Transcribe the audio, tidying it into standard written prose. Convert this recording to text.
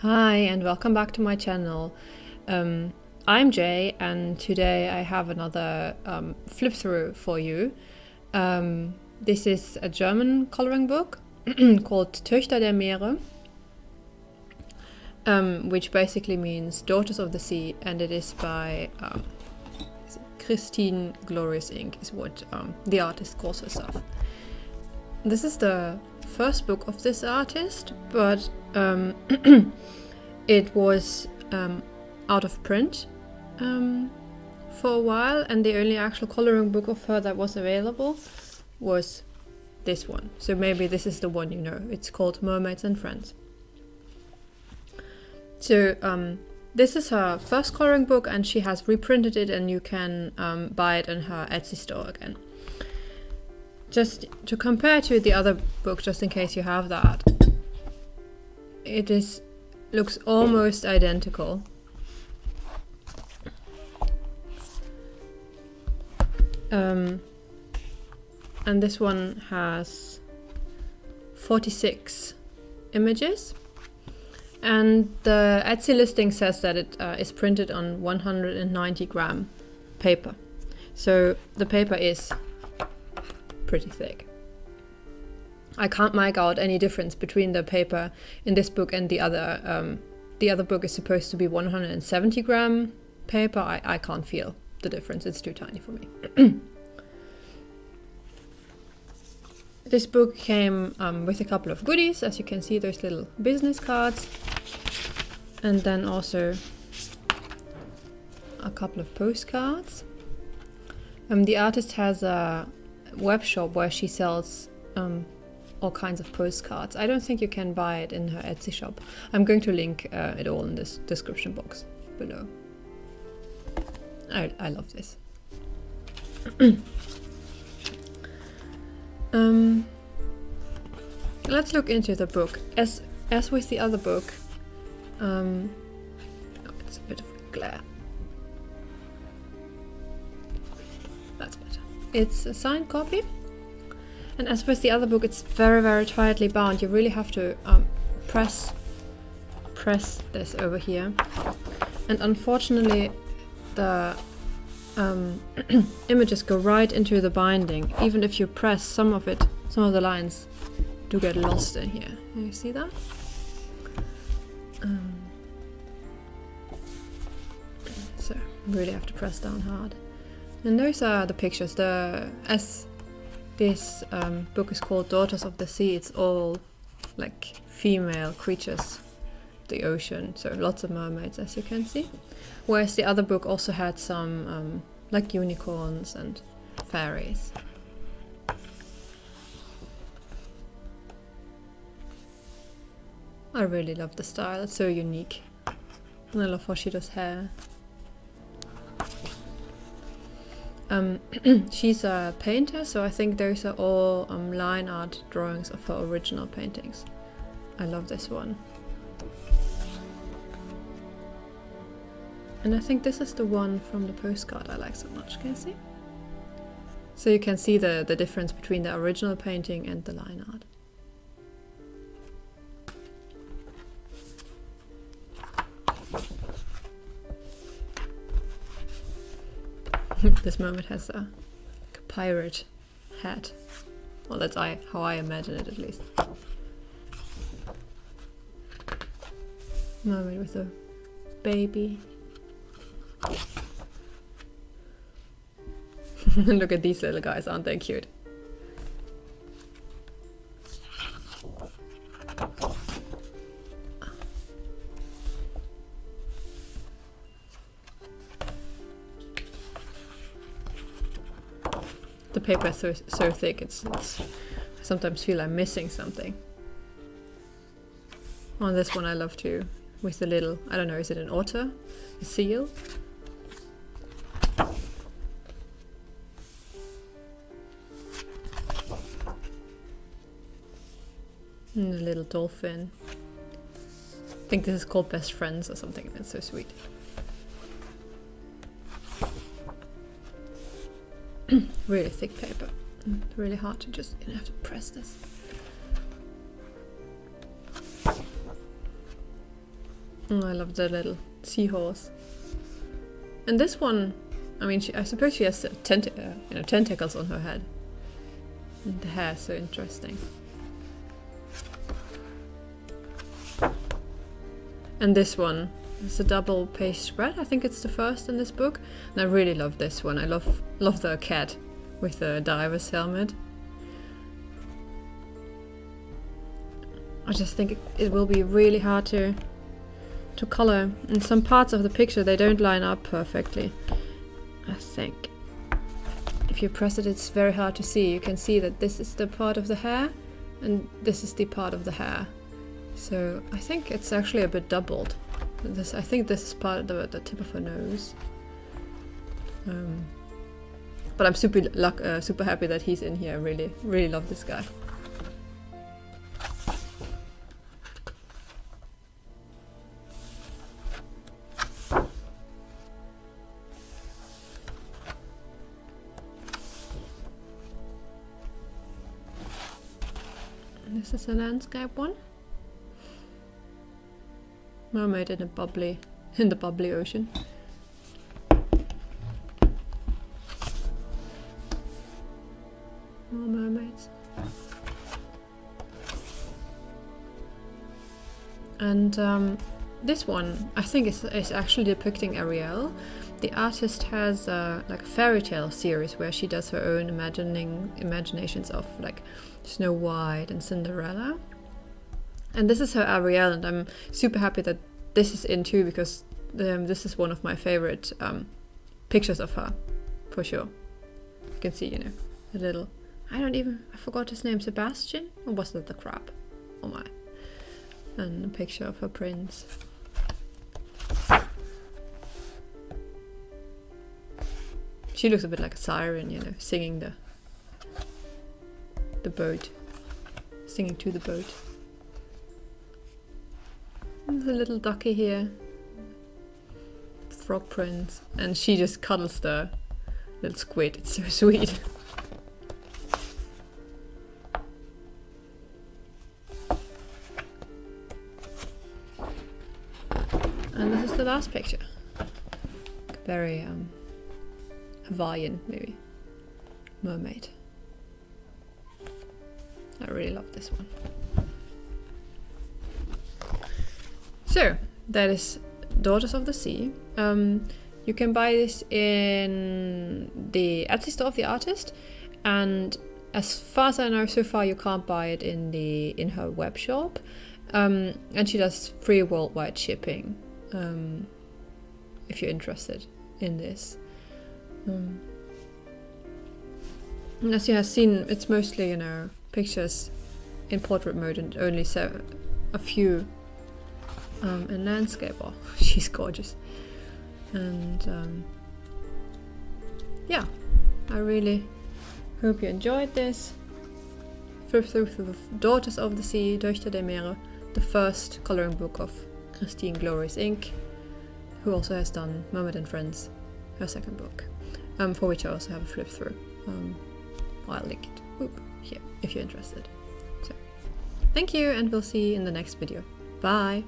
Hi and welcome back to my channel. I'm Jay and today I have another flip through for you. This is a German coloring book called Töchter der Meere, which basically means Daughters of the Sea, and it is by Christin GloriousInk is what the artist calls herself. This is the first book of this artist, but it was out of print for a while, and the only actual coloring book of her that was available was this one. So maybe this is the one you know. It's called Mermaids and Friends. So this is her first coloring book, and she has reprinted it, and you can buy it in her Etsy store again. Just to compare to the other book, just in case you have that, it looks almost identical. And this one has 46 images, and the Etsy listing says that it is printed on 190 gram paper. So the paper is pretty thick. I can't make out any difference between the paper in this book and the other. The other book is supposed to be 170 gram paper. I can't feel the difference. It's too tiny for me. This book came with a couple of goodies. As you can see, those little business cards, and then also a couple of postcards. The artist has a Webshop where she sells all kinds of postcards. I don't think you can buy it in her Etsy shop. I'm going to link it all in this description box below. I love this. Let's look into the book. As with the other book, oh, it's a bit of a glare. That's better. It's a signed copy, and as with the other book, it's very, very tightly bound. You really have to press this over here, and unfortunately the images go right into the binding. Even if you press, some of the lines do get lost in here. Can you see that? So really have to press down hard. And those are the pictures. As this book is called Daughters of the Sea, it's all like female creatures of the ocean, so lots of mermaids, as you can see. Whereas the other book also had some like unicorns and fairies. I really love the style, it's so unique. And I love how she does hair. She's a painter, so I think those are all line art drawings of her original paintings. I love this one. And I think this is the one from the postcard I like so much. Can you see? So you can see the difference between the original painting and the line art. This mermaid has a pirate hat. Well, that's how I imagine it, at least. Mermaid with a baby. Look at these little guys, aren't they cute? The paper is so thick, I sometimes feel I'm missing something. On this one I love too, with the little, I don't know, is it an otter? A seal? And a little dolphin. I think this is called Best Friends or something, that's so sweet. Really thick paper. Really hard to just, you have to press this. Oh, I love the little seahorse. And this one, I mean, I suppose she has tentacles on her head. And the hair is so interesting. And this one is a double page spread. I think it's the first in this book. And I really love this one. I love the cat with the diver's helmet. I just think it will be really hard to color. In some parts of the picture they don't line up perfectly. I think if you press it, it's very hard to see. You can see that this is the part of the hair and this is the part of the hair. So I think it's actually a bit doubled. I think this is part of the tip of her nose. But I'm super happy that he's in here. Really love this guy. This is a landscape one. Mermaid in the bubbly ocean. More mermaids. And this one I think is actually depicting Ariel. The artist has like a fairy tale series where she does her own imaginations of like Snow White and Cinderella. And this is her Ariel, and I'm super happy that this is in too, because this is one of my favorite pictures of her, for sure. You can see, you know, a little, I forgot his name, Sebastian? Or was that the crab? Oh my. And a picture of her prince. She looks a bit like a siren, you know, singing the boat. Singing to the boat. There's a little ducky here. Frog prince. And she just cuddles the little squid. It's so sweet. And this is the last picture. Very Hawaiian, maybe. Mermaid. I really love this one. So, that is Daughters of the Sea. You can buy this in the Etsy store of the artist, and as far as I know, so far you can't buy it in her web shop. And she does free worldwide shipping, if you're interested in this. And as you have seen, it's mostly, you know, pictures in portrait mode and only a few in landscape. Oh, she's gorgeous. And yeah, I really hope you enjoyed this. Flip through the Daughters of the Sea, Töchter der Meere, the first coloring book of Christin GloriousInk, who also has done Mermaid and Friends, her second book, for which I also have a flip through. I'll link it here if you're interested. So, thank you, and we'll see you in the next video. Bye!